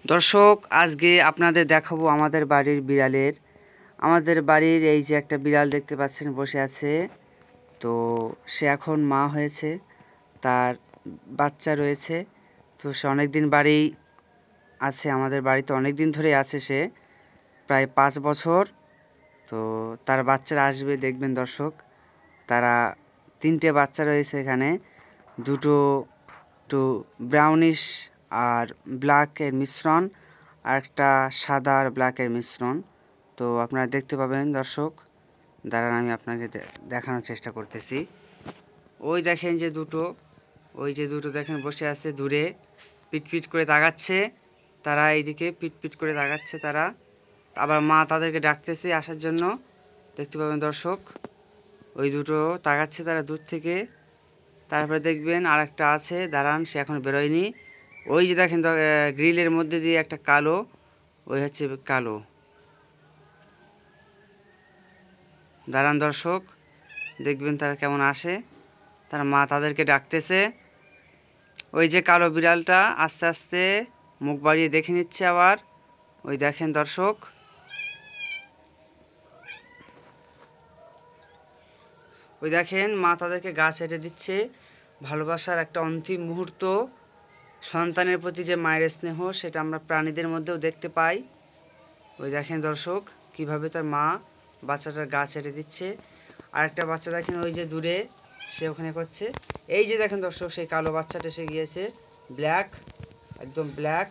দর্শক, আজকে আপনাদের দেখাবো আমাদের বাড়ির বিড়ালের। আমাদের বাড়ির এই যে একটা বিড়াল দেখতে পাচ্ছেন বসে আছে। তো সে এখন মা হয়েছে, তার বাচ্চা রয়েছে। তো সে অনেক দিন বাড়ি আছে, আমাদের বাড়িতে অনেক দিন ধরে আছে সে, প্রায় 5 বছর। তো তার বাচ্চারা আসবে, দেখবেন দর্শক। তারা 3টে বাচ্চা রয়েছে এখানে, দুটো একটু ব্রাউনিশ আর ব্ল্যাকের মিশ্রণ, আর একটা সাদা আর ব্ল্যাকের মিশ্রণ। তো আপনারা দেখতে পাবেন দর্শক। দাঁড়ান, আমি আপনাকে দেখানোর চেষ্টা করতেছি। ওই দেখেন যে দুটো, ওই যে দুটো দেখেন বসে আছে দূরে, পিটপিট করে তাকাচ্ছে। তারা এইদিকে পিটপিট করে তাকাচ্ছে তারা। আবার মা তাদেরকে ডাকতেছে আসার জন্য, দেখতে পাবেন দর্শক। ওই দুটো তাকাচ্ছে তারা দূর থেকে। তারপরে দেখবেন আর একটা আছে, দাঁড়ান, সে এখন বেরোয়নি। ওই যে দেখেন গ্রিলের মধ্যে দিয়ে একটা কালো, ওই হচ্ছে কালো। দাঁড়ান দর্শক, দেখবেন তারা কেমন আসে। তার মা তাদেরকে ডাকতেছে। ওই যে কালো বিড়ালটা আস্তে আস্তে মুখ বাড়িয়ে দেখে নিচ্ছে আবার। ওই দেখেন দর্শক, ওই দেখেন মা তাদেরকে গা ছেড়ে দিচ্ছে। ভালোবাসার একটা অন্তিম মুহূর্ত, সন্তানের প্রতি যে মায়ের স্নেহ, সেটা আমরা প্রাণীদের মধ্যেও দেখতে পাই। ওই দেখেন দর্শক, কিভাবে তার মা বাচ্চাটার গা ছেড়ে দিচ্ছে। আর একটা বাচ্চা দেখেন ওই যে দূরে, সে ওখানে করছে। এই যে দেখেন দর্শক, সেই কালো বাচ্চাটা এসে গিয়েছে, ব্ল্যাক, একদম ব্ল্যাক,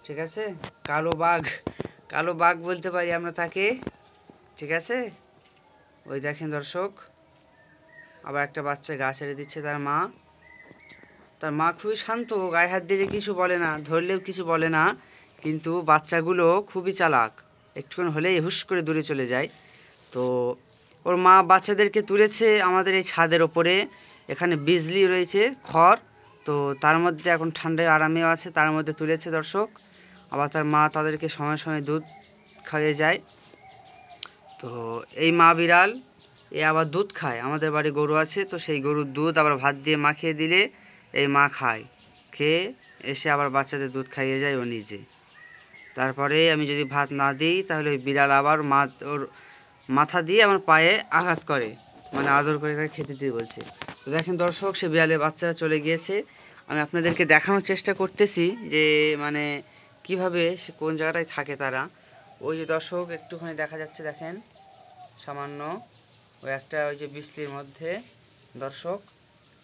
ঠিক আছে, কালো বাঘ, কালো বাঘ বলতে পারি আমরা তাকে, ঠিক আছে। ওই দেখেন দর্শক, আবার একটা বাচ্চা গা ছেড়ে দিচ্ছে তার মা। তার মা খুবই শান্ত, গায়ে হাত দিলে কিছু বলে না, ধরলেও কিছু বলে না। কিন্তু বাচ্চাগুলো খুবই চালাক, একটুক্ষণ হলেই হুশ করে দূরে চলে যায়। তো ওর মা বাচ্চাদেরকে তুলেছে আমাদের এই ছাদের ওপরে। এখানে বিজলি রয়েছে, খড়, তো তার মধ্যে এখন ঠান্ডায় আরামেও আছে, তার মধ্যে তুলেছে দর্শক। আবার তার মা তাদেরকে সময় সময় দুধ খাইয়ে যায়। তো এই মা বিড়াল এ আবার দুধ খায়। আমাদের বাড়ি গরু আছে, তো সেই গরুর দুধ আবার ভাত দিয়ে মাখিয়ে দিলে এই মা খায়, খেয়ে এসে আবার বাচ্চাদের দুধ খাইয়ে যায় ও নিজে। তারপরে আমি যদি ভাত না দিই, তাহলে ওই বিড়াল আবার ওর মাথা দিয়ে আমার পায়ে আঘাত করে, মানে আদর করে তাকে খেতে দিয়ে বলছে। তো দেখেন দর্শক, সে বিড়ালের বাচ্চারা চলে গিয়েছে। আমি আপনাদেরকে দেখানোর চেষ্টা করতেছি যে মানে কিভাবে সে কোন জায়গাটায় থাকে তারা। ওই যে দর্শক, একটুখানি দেখা যাচ্ছে, দেখেন সামান্য ওই একটা, ওই যে বিসলির মধ্যে দর্শক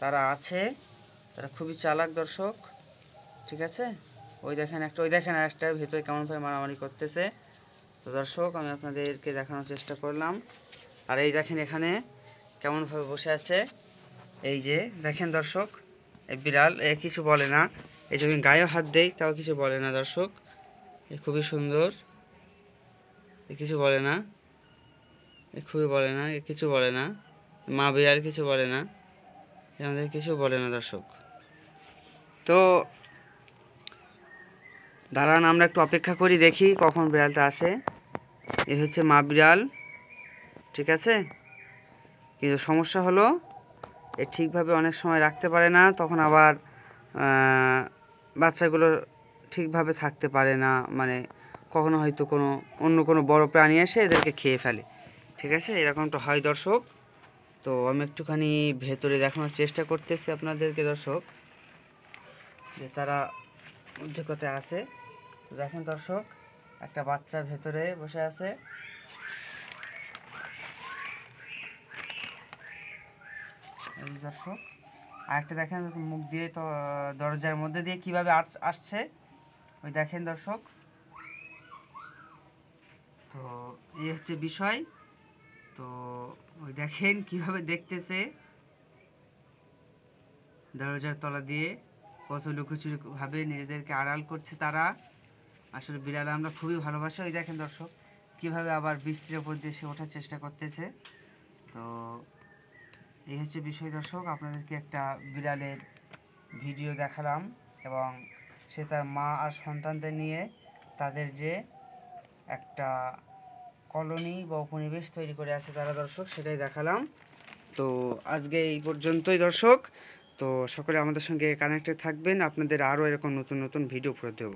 তারা আছে। তারা খুবই চালাক দর্শক, ঠিক আছে। ওই দেখেন একটা, ওই দেখেন আর একটা ভেতরে কেমনভাবে মারামারি করতেছে। তো দর্শক, আমি আপনাদেরকে দেখানোর চেষ্টা করলাম। আর এই দেখেন এখানে কেমনভাবে বসে আছে। এই যে দেখেন দর্শক, এই বিড়াল এ কিছু বলে না, এই যখন গায়েও হাত দেয় তাও কিছু বলে না দর্শক। এ খুবই সুন্দর, এ কিছু বলে না, এ খুবই বলে না, এ কিছু বলে না। মা বিড়াল কিছু বলে না, আমাদের কিছু বলে না দর্শক। তো দাঁড়ান, আমরা একটু অপেক্ষা করি, দেখি কখন বিড়ালটা আসে। এ হচ্ছে মা বিড়াল, ঠিক আছে। কিন্তু সমস্যা হলো এ ঠিকভাবে অনেক সময় রাখতে পারে না, তখন আবার বাচ্চাগুলো ঠিকভাবে থাকতে পারে না, মানে কখনো হয়তো অন্য কোনো বড় প্রাণী এসে এদেরকে খেয়ে ফেলে, ঠিক আছে, এরকমটা হয় দর্শক। তো আমি একটুখানি ভেতরে দেখানোর চেষ্টা করতেছি আপনাদেরকে দর্শক, যে তারা মধ্যে কোথায় আছে। দেখেন দর্শক, একটা বাচ্চা ভেতরে বসে আছে। এই দর্শক, আরেকটা দেখেন মুখ দিয়ে, তো দরজার মধ্যে দিয়ে কিভাবে আসছে, ওই দেখেন দর্শক। তো এই হচ্ছে বিষয়। তো ওই দেখেন কিভাবে দেখতেছে দরজার তলা দিয়ে, কত লুকোচুরি ভাবে নিজেদেরকে আড়াল করছে তারা। আসলে বিড়াল আমরা খুবই ভালোবাসি। ওই দেখেন দর্শক, কিভাবে আবার বৃষ্টির ওপর দিয়ে সে ওঠার চেষ্টা করতেছে। তো এই হচ্ছে বিষয় দর্শক, আপনাদেরকে একটা বিড়ালের ভিডিও দেখালাম, এবং সে তার মা আর সন্তানদের নিয়ে তাদের যে একটা কলোনি বা উপনিবেশ তৈরি করে আছে তারা দর্শক, সেটাই দেখালাম। তো আজকে এই পর্যন্তই দর্শক। তো সকলে আমাদের সঙ্গে কানেক্টেড থাকবেন, আপনাদের আরও এরকম নতুন নতুন ভিডিও করে দেবো।